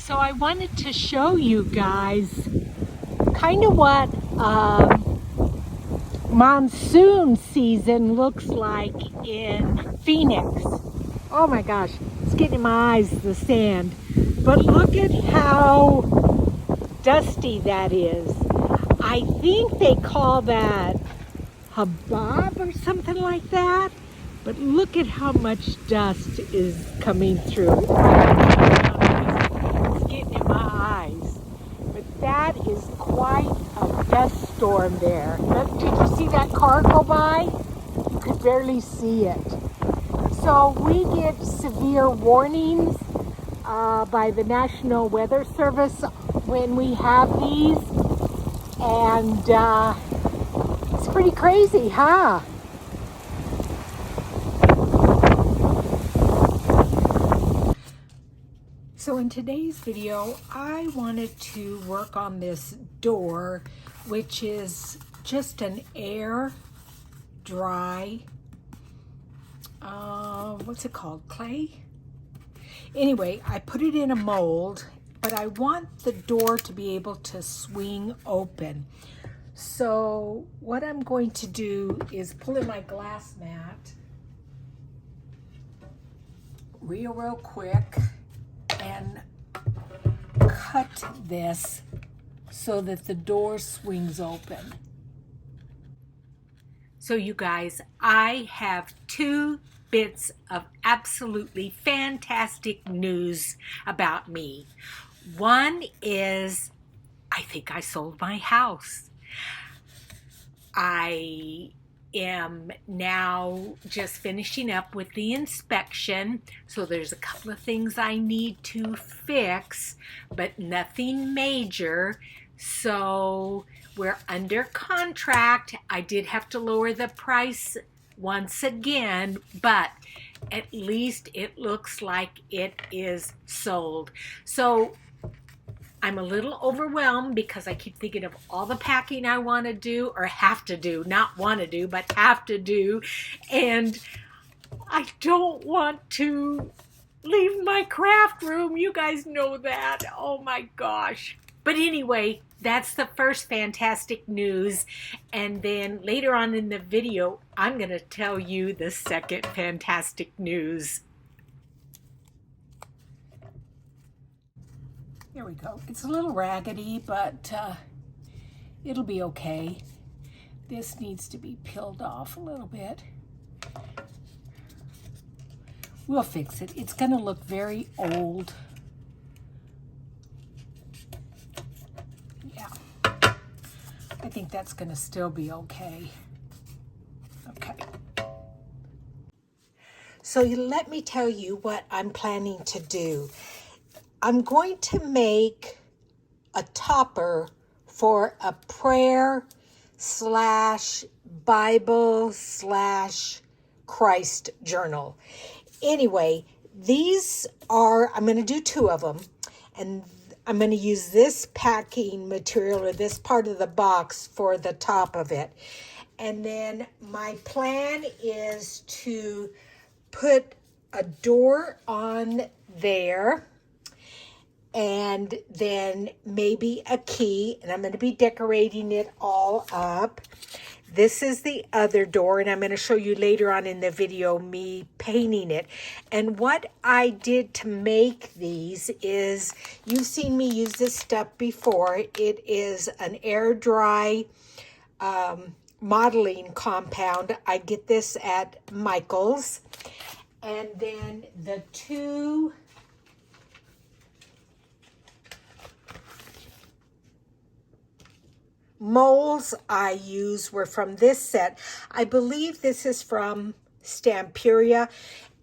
So I wanted to show you guys kind of what monsoon season looks like in Phoenix. Oh my gosh, it's getting in my eyes, the sand. But look at how dusty that is. I think they call that hubbub or something like that. But look at how much dust is coming through. It's getting in my eyes. But that is quite a dust storm there. Did you see that car go by? You could barely see it. So we get severe warnings by the National Weather Service when we have these. And it's pretty crazy, huh? So in today's video, I wanted to work on this door, which is just an air dry, what's it called, clay? Anyway, I put it in a mold, but I want the door to be able to swing open. So what I'm going to do is pull in my glass mat real quick and cut this so that the door swings open. So you guys, I have two bits of absolutely fantastic news about me. One is, I think I sold my house. I am now just finishing up with the inspection, so there's a couple of things I need to fix, but nothing major. So we're under contract. I did have to lower the price once again, but at least it looks like it is sold. So I'm a little overwhelmed because I keep thinking of all the packing I want to do, or have to do, not want to do, but have to do. And I don't want to leave my craft room. You guys know that. Oh my gosh. But anyway, that's the first fantastic news. And then later on in the video, I'm going to tell you the second fantastic news. There we go. It's a little raggedy, but it'll be okay. This needs to be peeled off a little bit. We'll fix it. It's going to look very old. Yeah. I think that's going to still be okay. Okay. So let me tell you what I'm planning to do. I'm going to make a topper for a prayer / Bible / Christ journal. Anyway, these are, I'm going to do 2 of them, and I'm going to use this packing material, or this part of the box, for the top of it. And then my plan is to put a door on there, and then maybe a key, and I'm going to be decorating it all up. This is the other door, and I'm going to show you later on in the video me painting it. And what I did to make these is, you've seen me use this stuff before. It is an air dry modeling compound. I get this at Michael's. And then the 2 molds I use were from this set. I believe this is from Stamperia,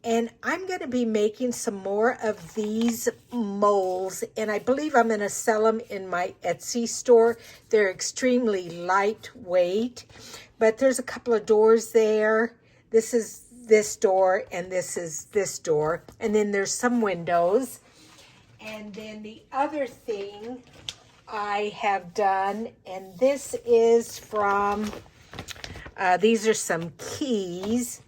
and I'm going to be making some more of these molds, and I believe I'm going to sell them in my Etsy store. They're extremely lightweight, but there's a couple of doors there. This is this door, and this is this door, and then there's some windows. And then the other thing I have done, and this is from, these are some keys,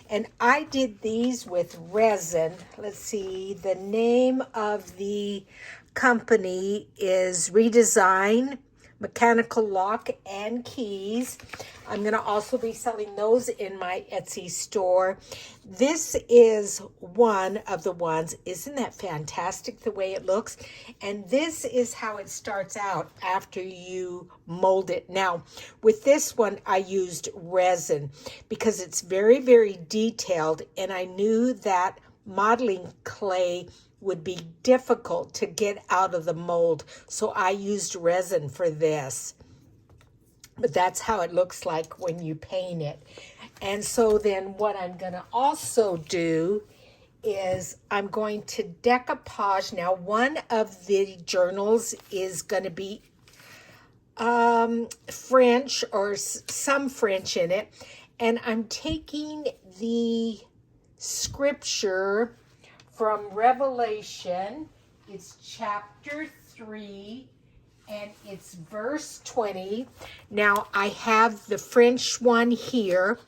and I did these with resin. Let's see, the name of the company is Redesign Mechanical Lock and Keys. I'm going to also be selling those in my Etsy store. This is one of the ones. Isn't that fantastic the way it looks? And this is how it starts out after you mold it. Now, with this one, I used resin because it's very, very detailed, and I knew that modeling clay would be difficult to get out of the mold, so I used resin for this. But that's how it looks like when you paint it. And so then what I'm going to also do is I'm going to decoupage. Now, one of the journals is going to be French, or some French in it, and I'm taking the scripture from Revelation. It's chapter 3, and it's verse 20. Now, I have the French one here,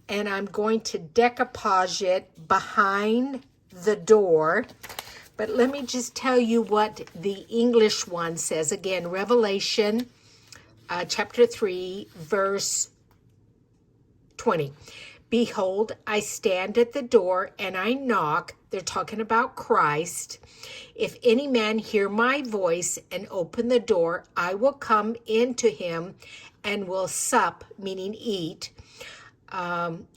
and I'm going to decoupage it behind the door. But let me just tell you what the English one says. Again, Revelation chapter 3, verse 20. Behold, I stand at the door and I knock. They're talking about Christ. If any man hear my voice and open the door, I will come into him and will sup, meaning eat,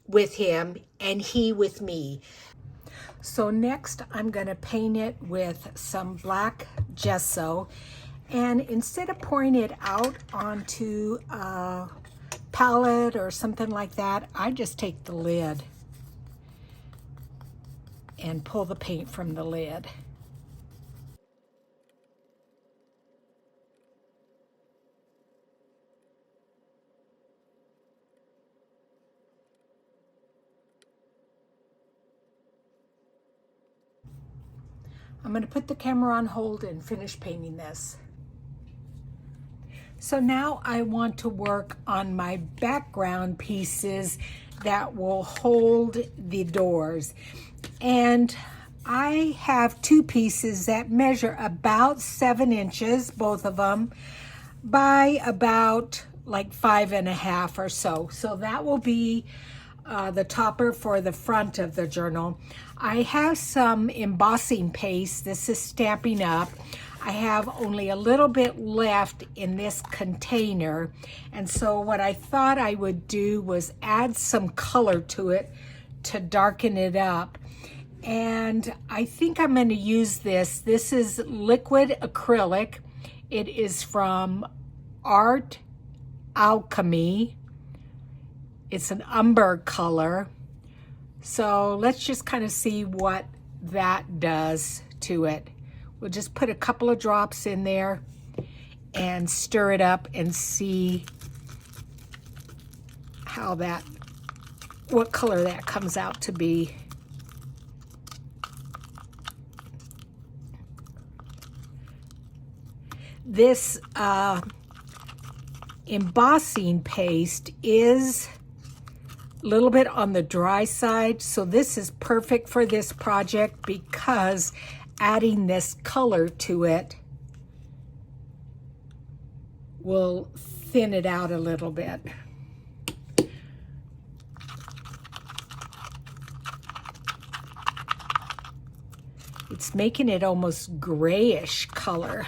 with him, and he with me. So next, I'm going to paint it with some black gesso. And instead of pouring it out onto a palette or something like that, I just take the lid and pull the paint from the lid. I'm going to put the camera on hold and finish painting this. So now I want to work on my background pieces that will hold the doors. And I have two pieces that measure about 7 inches, both of them, by about like 5.5 or so. So that will be the topper for the front of the journal. I have some embossing paste. This is Stampin' Up. I have only a little bit left in this container, and so what I thought I would do was add some color to it to darken it up. And I think I'm going to use this. This is liquid acrylic. It is from Art Alchemy. It's an umber color. So let's just kind of see what that does to it. We'll just put a couple of drops in there and stir it up and see how that, what color that comes out to be. This embossing paste is a little bit on the dry side, so this is perfect for this project because adding this color to it will thin it out a little bit. It's making it almost grayish color.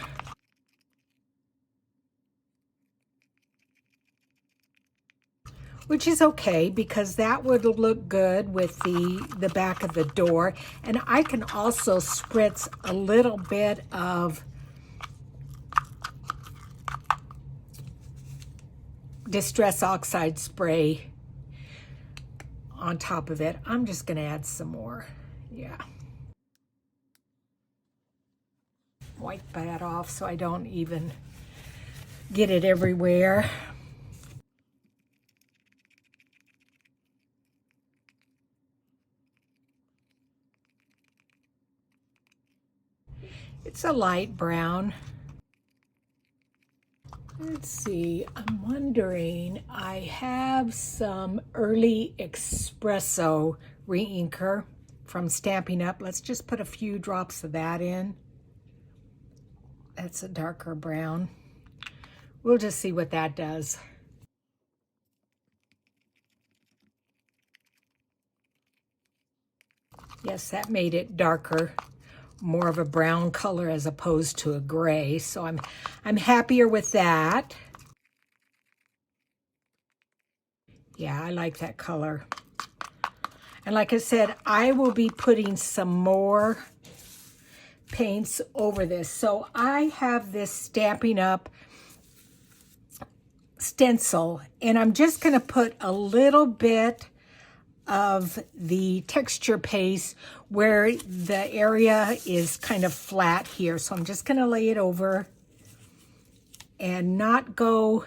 Which is okay because that would look good with the back of the door. And I can also spritz a little bit of Distress Oxide spray on top of it. I'm just going to add some more. Yeah. Wipe that off so I don't even get it everywhere. It's a light brown. Let's see, I'm wondering, I have some Early Espresso re-inker from Stampin' Up. Let's just put a few drops of that in. That's a darker brown. We'll just see what that does. Yes, that made it darker, more of a brown color as opposed to a gray. So I'm happier with that. Yeah, I like that color. And like I said, I will be putting some more paints over this. So I have this Stampin' Up! Stencil, and I'm just going to put a little bit of the texture paste where the area is kind of flat here. So I'm just going to lay it over and not go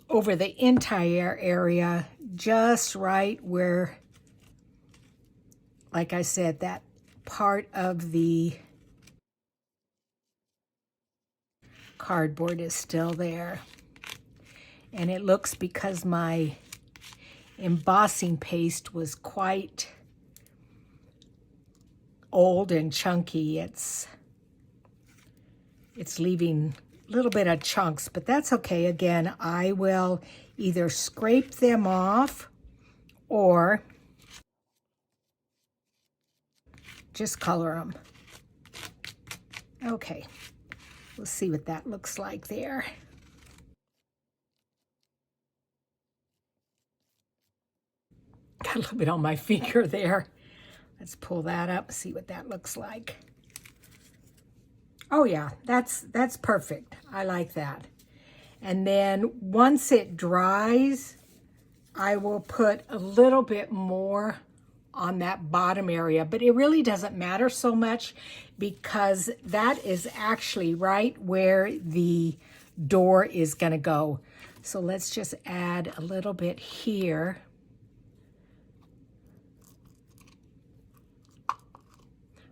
over the entire area, just right where, like I said, that part of the cardboard is still there. And it looks, because my embossing paste was quite old and chunky, it's leaving a little bit of chunks, but that's okay. Again, I will either scrape them off or just color them. Okay, let's see what that looks like there. Got a little bit on my finger there. Let's pull that up, see what that looks like. Oh yeah, that's perfect. I like that. And then once it dries, I will put a little bit more on that bottom area, but it really doesn't matter so much because that is actually right where the door is going to go. So let's just add a little bit here.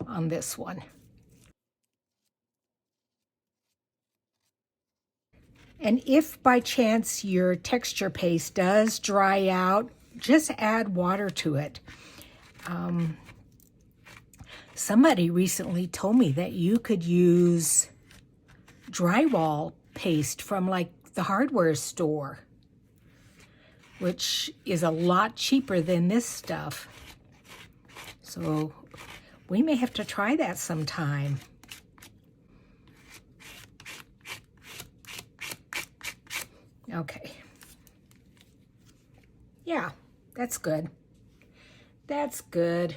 On this one. And if by chance your texture paste does dry out, just add water to it. Somebody recently told me that you could use drywall paste from like the hardware store, which is a lot cheaper than this stuff. So we may have to try that sometime. Okay. Yeah, that's good. That's good.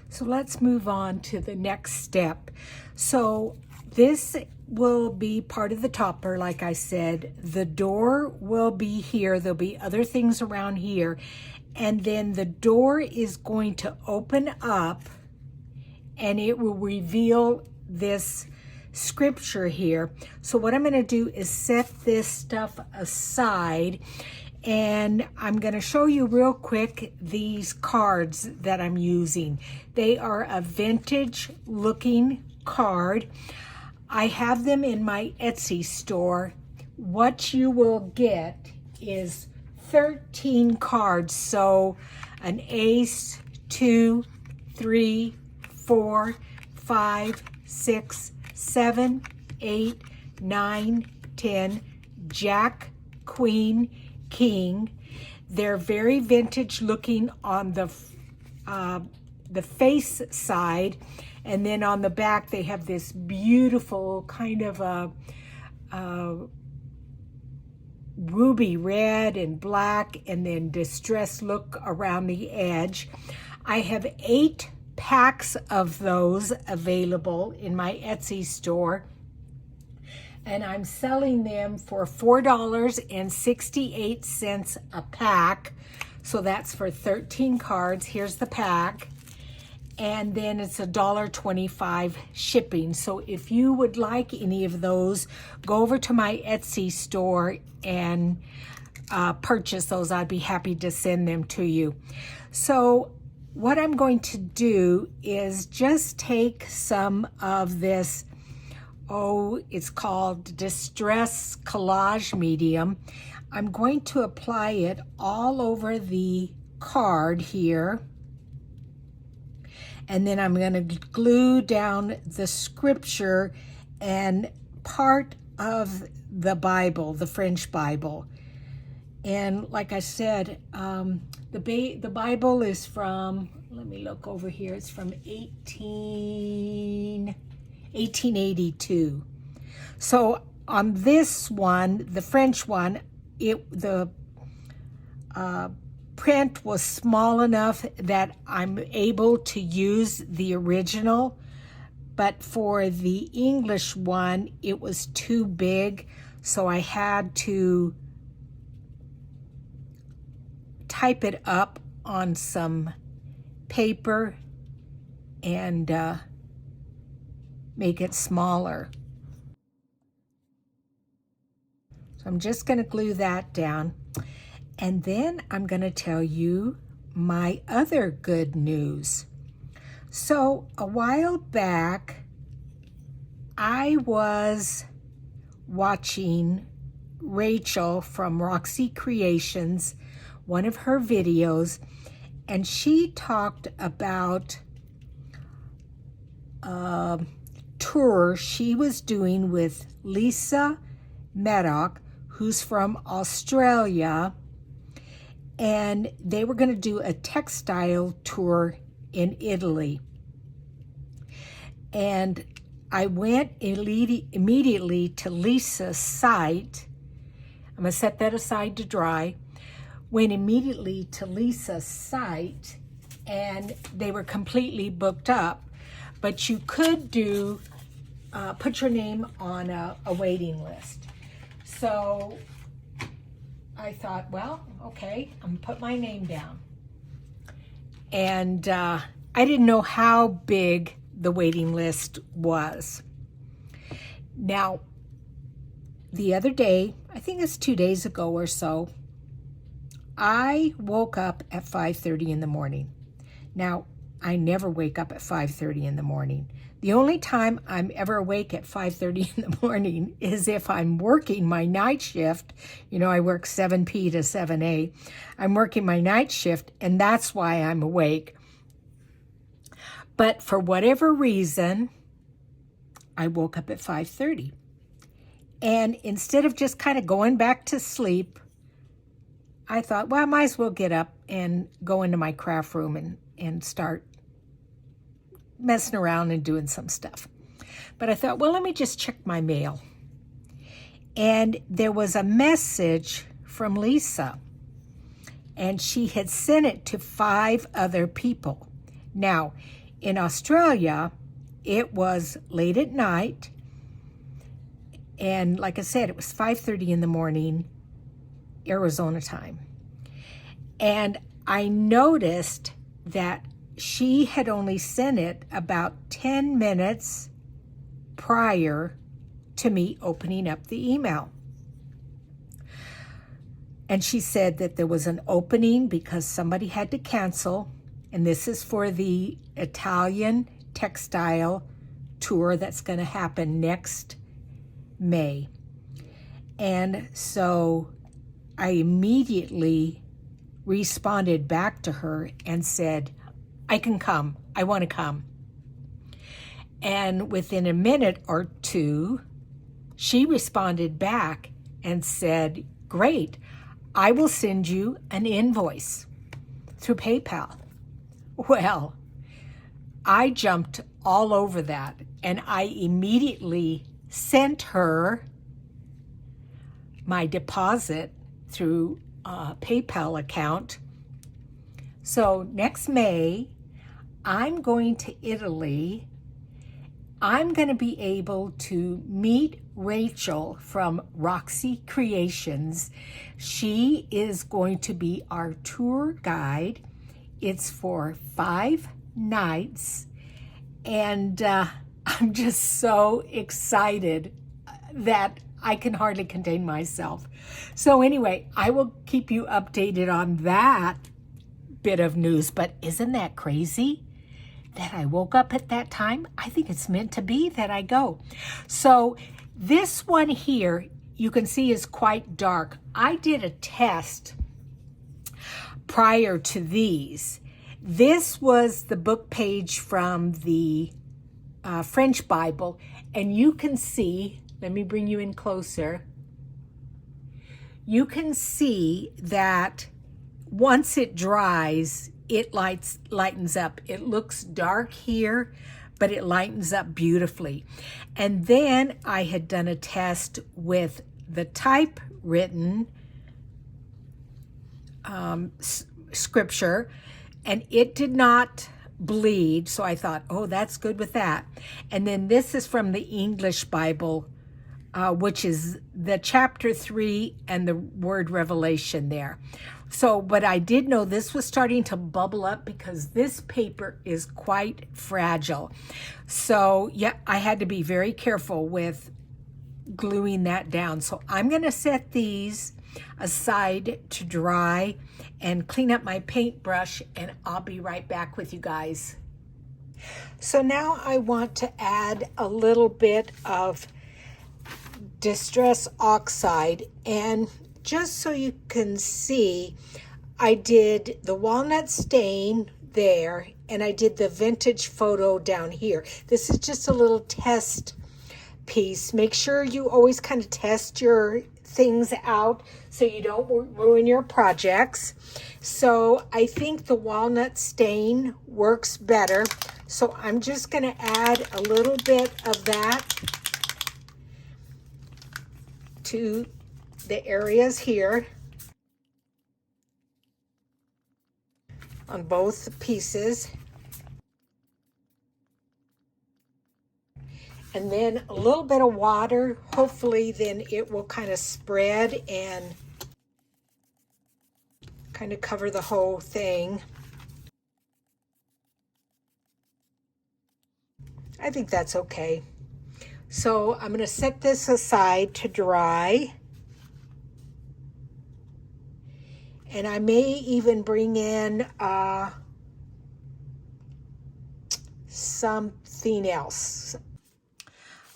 So let's move on to the next step. So this will be part of the topper, like I said. The door will be here. There'll be other things around here. And then the door is going to open up and it will reveal this scripture here. So what I'm going to do is set this stuff aside, and I'm going to show you real quick these cards that I'm using. They are a vintage looking card. I have them in my Etsy store. What you will get is 13 cards. So an ace, 2, 3, 4, 5, 6, 7, 8, 9, 10, Jack, Queen, King. They're very vintage looking on the face side, and then on the back they have this beautiful kind of a ruby red and black, and then distressed look around the edge. I have 8 packs of those available in my Etsy store, and I'm selling them for $4.68 a pack. So that's for 13 cards. Here's the pack, and then it's $1.25 shipping. So if you would like any of those, go over to my Etsy store and purchase those. I'd be happy to send them to you. So what I'm going to do is just take some of this, it's called Distress Collage Medium. I'm going to apply it all over the card here. And then I'm going to glue down the scripture and part of the Bible, the French Bible. And like I said, the Bible is from, let me look over here, it's from 1882. So on this one, the French one, the print was small enough that I'm able to use the original, but for the English one, it was too big, so I had to type it up on some paper and make it smaller. So I'm just going to glue that down. And then I'm going to tell you my other good news. So a while back, I was watching Rachel from Roxy Creations, one of her videos, and she talked about a tour she was doing with Lisa Maddock, who's from Australia, and they were going to do a textile tour in Italy. And I went immediately to Lisa's site. I'm going to set that aside to dry. Went immediately to Lisa's site, and they were completely booked up. But you could do, put your name on a waiting list. So I thought, well, okay, I'm going to put my name down. And I didn't know how big the waiting list was. Now, the other day, I think it's 2 days ago or so, I woke up at 5:30 in the morning. Now, I never wake up at 5:30 in the morning. The only time I'm ever awake at 5:30 in the morning is if I'm working my night shift. You know, I work 7 p to 7 a. I'm working my night shift, and that's why I'm awake. But for whatever reason, I woke up at 5:30. And instead of just kind of going back to sleep, I thought, well, I might as well get up and go into my craft room and start messing around and doing some stuff. But I thought, well, let me just check my mail. And there was a message from Lisa, and she had sent it to 5 other people. Now, in Australia, it was late at night, and like I said, it was 5:30 in the morning, Arizona time. And I noticed that she had only sent it about 10 minutes prior to me opening up the email. And she said that there was an opening because somebody had to cancel, and this is for the Italian textile tour that's going to happen next May. And so I immediately responded back to her and said, I can come. I want to come. And within a minute or two, she responded back and said, great, I will send you an invoice through PayPal. Well, I jumped all over that, and I immediately sent her my deposit through a PayPal account. So next May, I'm going to Italy. I'm going to be able to meet Rachel from Roxy Creations. She is going to be our tour guide. It's for 5 nights, and I'm just so excited that I can hardly contain myself. So anyway, I will keep you updated on that bit of news, but isn't that crazy that I woke up at that time? I think it's meant to be that I go. So this one here, you can see is quite dark. I did a test prior to these This was the book page from the French Bible, and you can see, let me bring you in closer. You can see that once it dries, it lightens up. It looks dark here, but it lightens up beautifully. And then I had done a test with the typewritten scripture, and it did not bleed. So I thought, oh, that's good with that. And then this is from the English Bible, which is the chapter 3 and the word Revelation there. So, but I did know this was starting to bubble up because this paper is quite fragile. So, yeah, I had to be very careful with gluing that down. So I'm going to set these aside to dry and clean up my paintbrush, and I'll be right back with you guys. So now I want to add a little bit of Distress Oxide, and just so you can see, I did the walnut stain there, and I did the vintage photo down here. This is just a little test piece. Make sure you always kind of test your things out so you don't ruin your projects. So I think the walnut stain works better. So I'm just going to add a little bit of that to the areas here on both pieces. And then a little bit of water. Hopefully then it will kind of spread and kind of cover the whole thing. I think that's okay. So I'm going to set this aside to dry. And I may even bring in something else.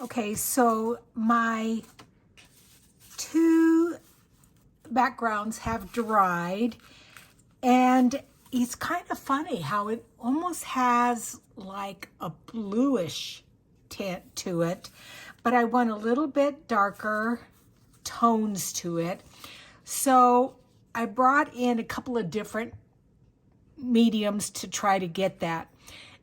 Okay, so my two backgrounds have dried, and it's kind of funny how it almost has like a bluish tint to it, but I want a little bit darker tones to it. So I brought in a couple of different mediums to try to get that.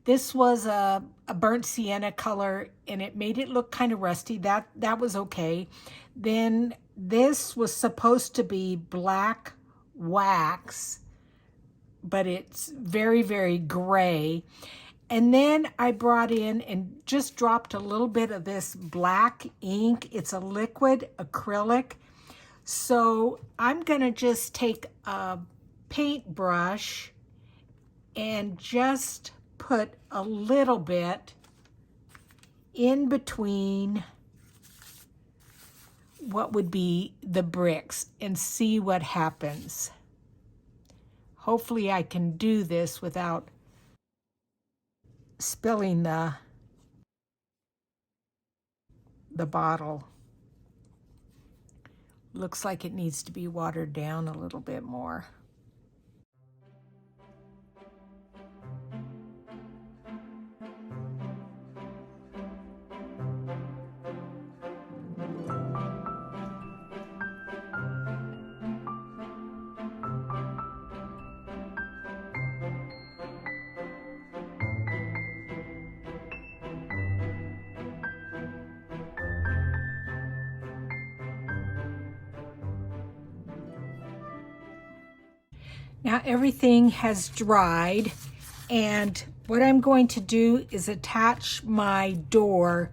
This was a burnt sienna color, and it made it look kind of rusty. That was okay. Then this was supposed to be black wax, but it's very, very gray. And then I brought in and just dropped a little bit of this black ink. It's a liquid acrylic. So I'm gonna just take a paintbrush and just put a little bit in between what would be the bricks and see what happens. Hopefully I can do this without spilling the bottle. Looks like it needs to be watered down a little bit more. Now everything has dried, and what I'm going to do is attach my door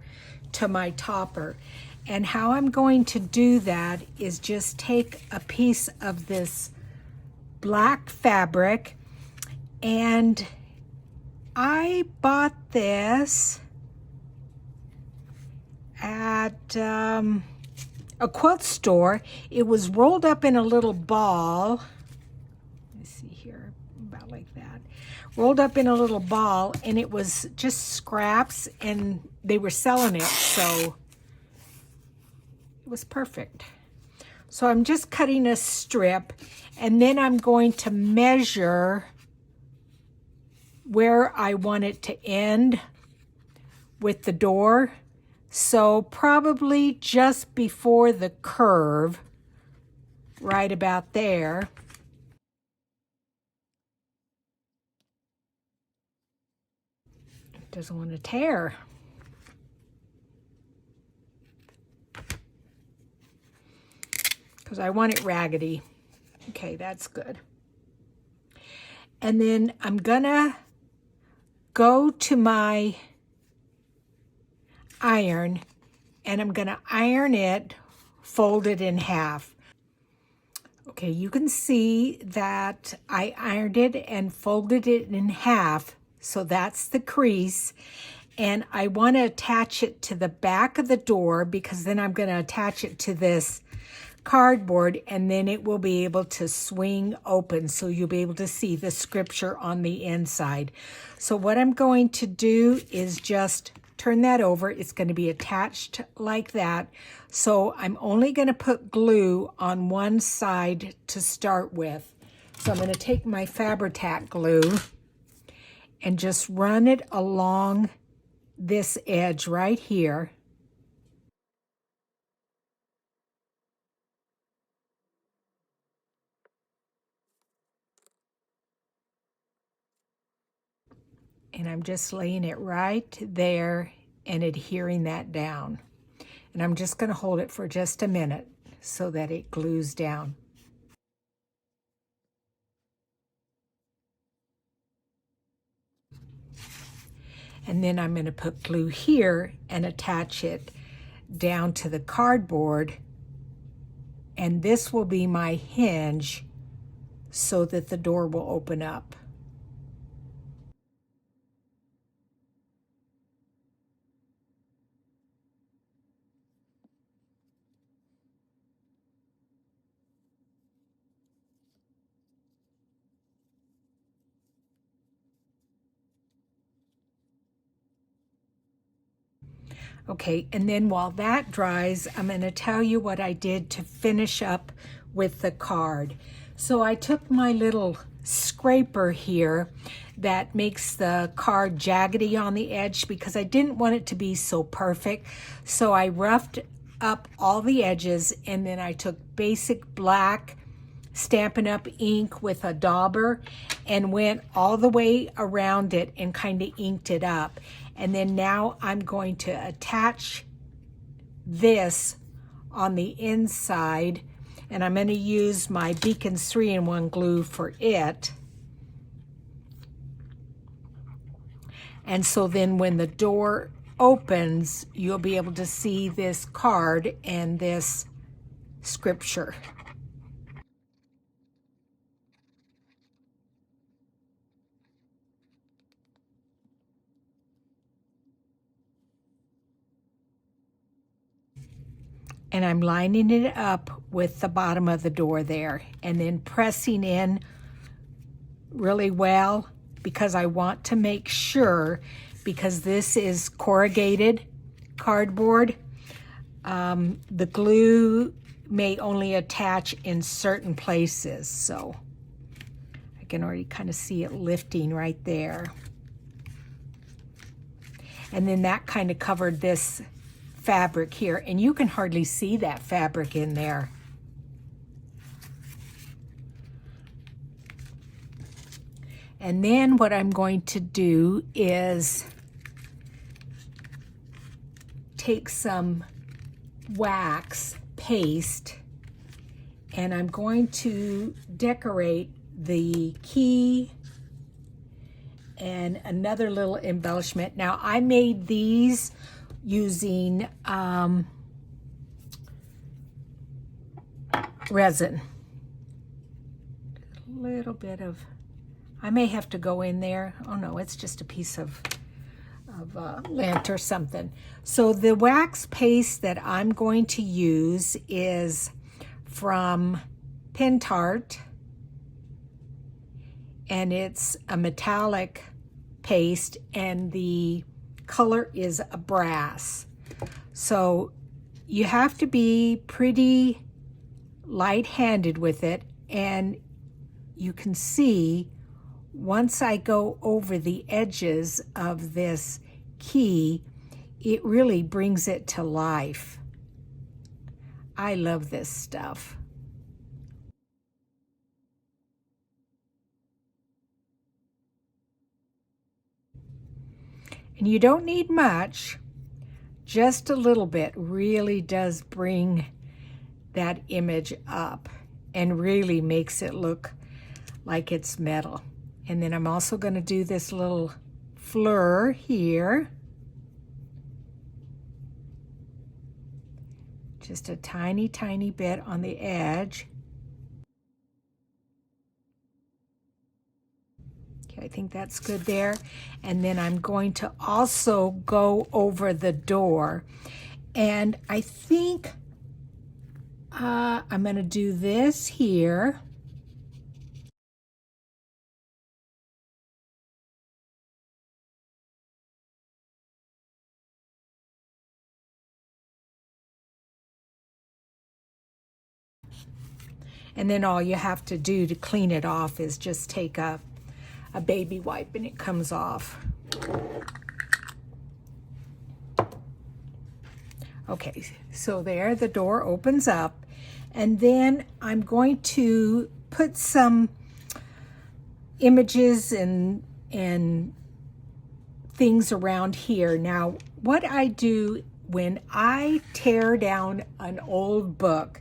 to my topper. And how I'm going to do that is just take a piece of this black fabric, and I bought this at a quilt store. It was rolled up in a little ball. Rolled up in a little ball, and it was just scraps, and they were selling it, so it was perfect. So I'm just cutting a strip, and then I'm going to measure where I want it to end with the door. So probably just before the curve, right about there. It doesn't want to tear. Because I want it raggedy. Okay, that's good. And then I'm gonna go to my iron and I'm gonna iron it, fold it in half. Okay, you can see that I ironed it and folded it in half, so that's the crease. And I want to attach it to the back of the door because then I'm going to attach it to this cardboard and then it will be able to swing open, so you'll be able to see the scripture on the inside. So what I'm going to do is just turn that over. It's going to be attached like that. So I'm only going to put glue on one side to start with. So I'm going to take my Fabri-Tac glue and just run it along this edge right here. And I'm just laying it right there and adhering that down. And I'm just going to hold it for just a minute so that it glues down. And then I'm going to put glue here and attach it down to the cardboard. And this will be my hinge so that the door will open up. Okay, and then while that dries, I'm going to tell you what I did to finish up with the card. So I took my little scraper here that makes the card jaggedy on the edge because I didn't want it to be so perfect. So I roughed up all the edges, and then I took basic black Stampin' Up! Ink with a dauber and went all the way around it and kind of inked it up. And then now I'm going to attach this on the inside, and I'm going to use my Beacon 3-in-1 glue for it. And so then when the door opens, you'll be able to see this card and this scripture. And I'm lining it up with the bottom of the door there and then pressing in really well because I want to make sure, because this is corrugated cardboard, the glue may only attach in certain places. So I can already kind of see it lifting right there. And then that kind of covered this fabric here, and you can hardly see that fabric in there. And then what I'm going to do is take some wax paste and I'm going to decorate the key and another little embellishment. Now I made these using resin. A little bit of, I may have to go in there. Oh no, it's just a piece of lint or something. So the wax paste that I'm going to use is from Pin-Tart, and it's a metallic paste, and the color is a brass. So you have to be pretty light-handed with it, and you can see once I go over the edges of this key, it really brings it to life. I love this stuff. And you don't need much, just a little bit really does bring that image up and really makes it look like it's metal. And then I'm also going to do this little fleur here. Just a tiny, tiny bit on the edge. Okay, I think that's good there. And then I'm going to also go over the door. And I think I'm going to do this here. And then all you have to do to clean it off is just take a baby wipe and it comes off. Okay, so there the door opens up, and then I'm going to put some images and things around here. Now, what I do when I tear down an old book,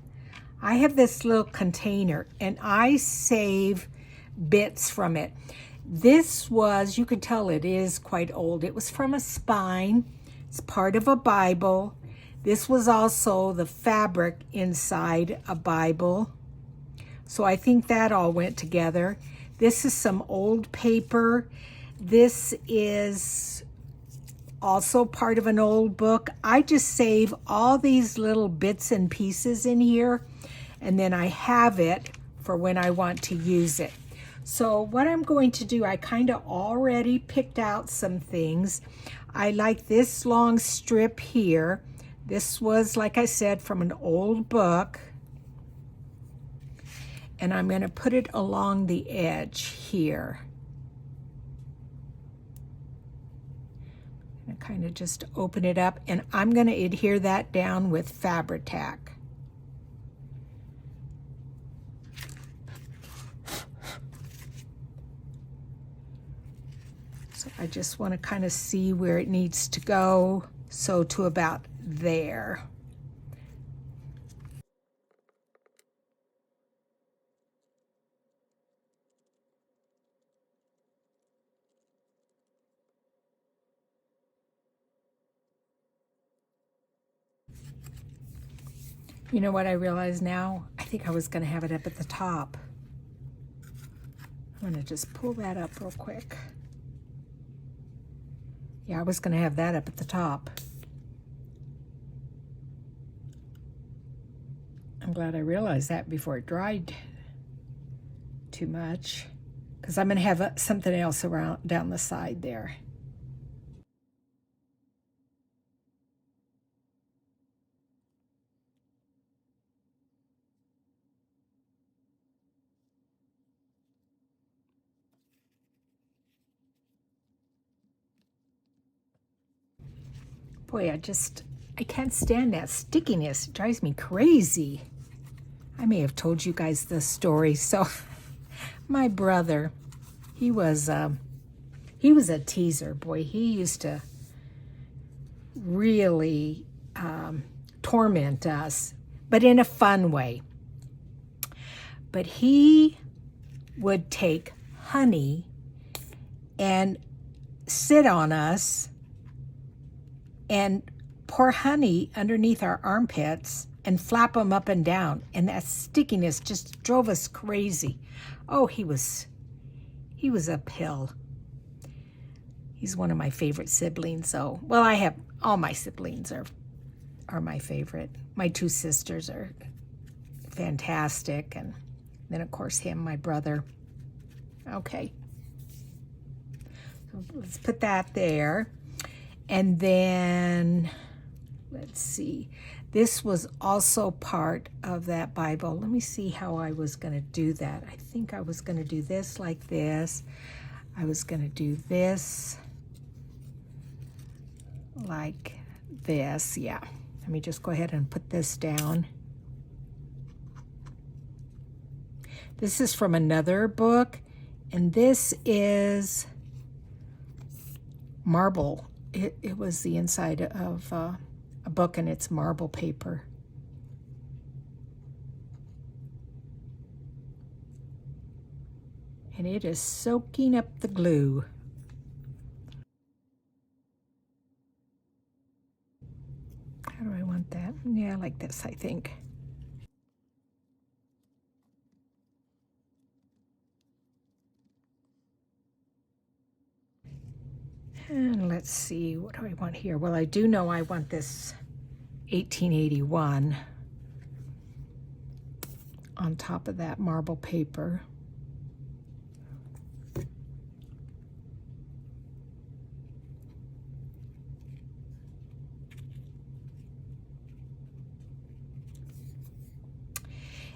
I have this little container and I save bits from it. This was, you could tell it is quite old. It was from a spine. It's part of a Bible. This was also the fabric inside a Bible. So I think that all went together. This is some old paper. This is also part of an old book. I just save all these little bits and pieces in here, and then I have it for when I want to use it. So what I'm going to do, I kind of already picked out some things. I like this long strip here. This was, like I said, from an old book. And I'm going to put it along the edge here. And kind of just open it up, and I'm going to adhere that down with Fabri-Tac. So I just want to kind of see where it needs to go. So to about there. You know what I realize now? I think I was going to have it up at the top. I'm going to just pull that up real quick. Yeah, I was going to have that up at the top. I'm glad I realized that before it dried too much, because I'm going to have something else around down the side there. Boy, I can't stand that stickiness. It drives me crazy. I may have told you guys this story. So my brother, he was a teaser. Boy, he used to really torment us, but in a fun way. But he would take honey and sit on us and pour honey underneath our armpits and flap them up and down. And that stickiness just drove us crazy. Oh, he was a pill. He's one of my favorite siblings. So, well, I have, all my siblings are my favorite. My two sisters are fantastic. And then, of course, him, my brother. Okay. So let's put that there. And then, let's see. This was also part of that Bible. Let me see how I was going to do that. I think I was going to do this like this. I was going to do this like this. Yeah. Let me just go ahead and put this down. This is from another book, and this is marble. It was the inside of a book, and it's marble paper. And it is soaking up the glue. How do I want that? Yeah, like this, I think. And let's see, what do I want here? Well, I do know I want this 1881 on top of that marble paper.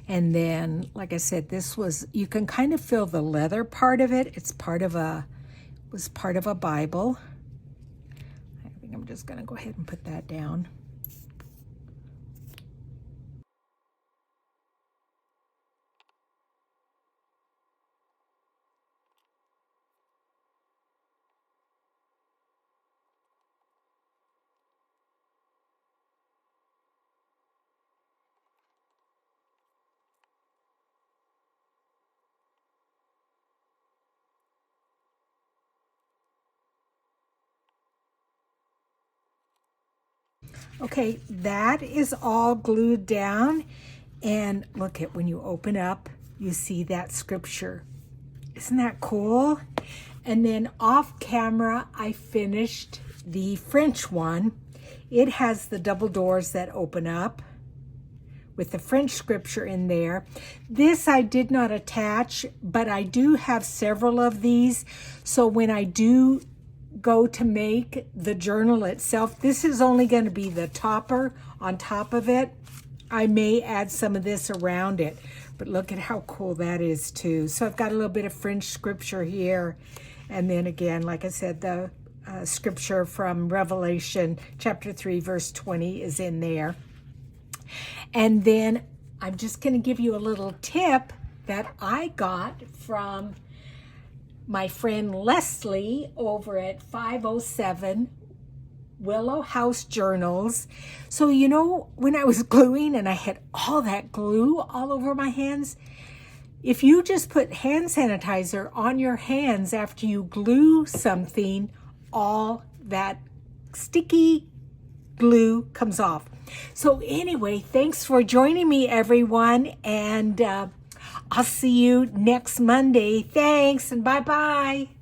And then, like I said, this was, you can kind of feel the leather part of it. It's part of was part of a Bible. I think I'm just going to go ahead and put that down. Okay, that is all glued down. And look at, when you open up, you see that scripture. Isn't that cool? And then off camera, I finished the French one. It has the double doors that open up with the French scripture in there. This I did not attach, but I do have several of these. So when I do go to make the journal itself, this is only going to be the topper on top of it. I may add some of this around it, but look at how cool that is too. So I've got a little bit of French scripture here, and then again, like I said, the scripture from Revelation chapter 3 verse 20 is in there. And then I'm just going to give you a little tip that I got from my friend Leslie over at 507 Willow House Journals. So, you know, when I was gluing and I had all that glue all over my hands, if you just put hand sanitizer on your hands after you glue something, all that sticky glue comes off. So anyway, thanks for joining me, everyone, and I'll see you next Monday. Thanks, and bye-bye.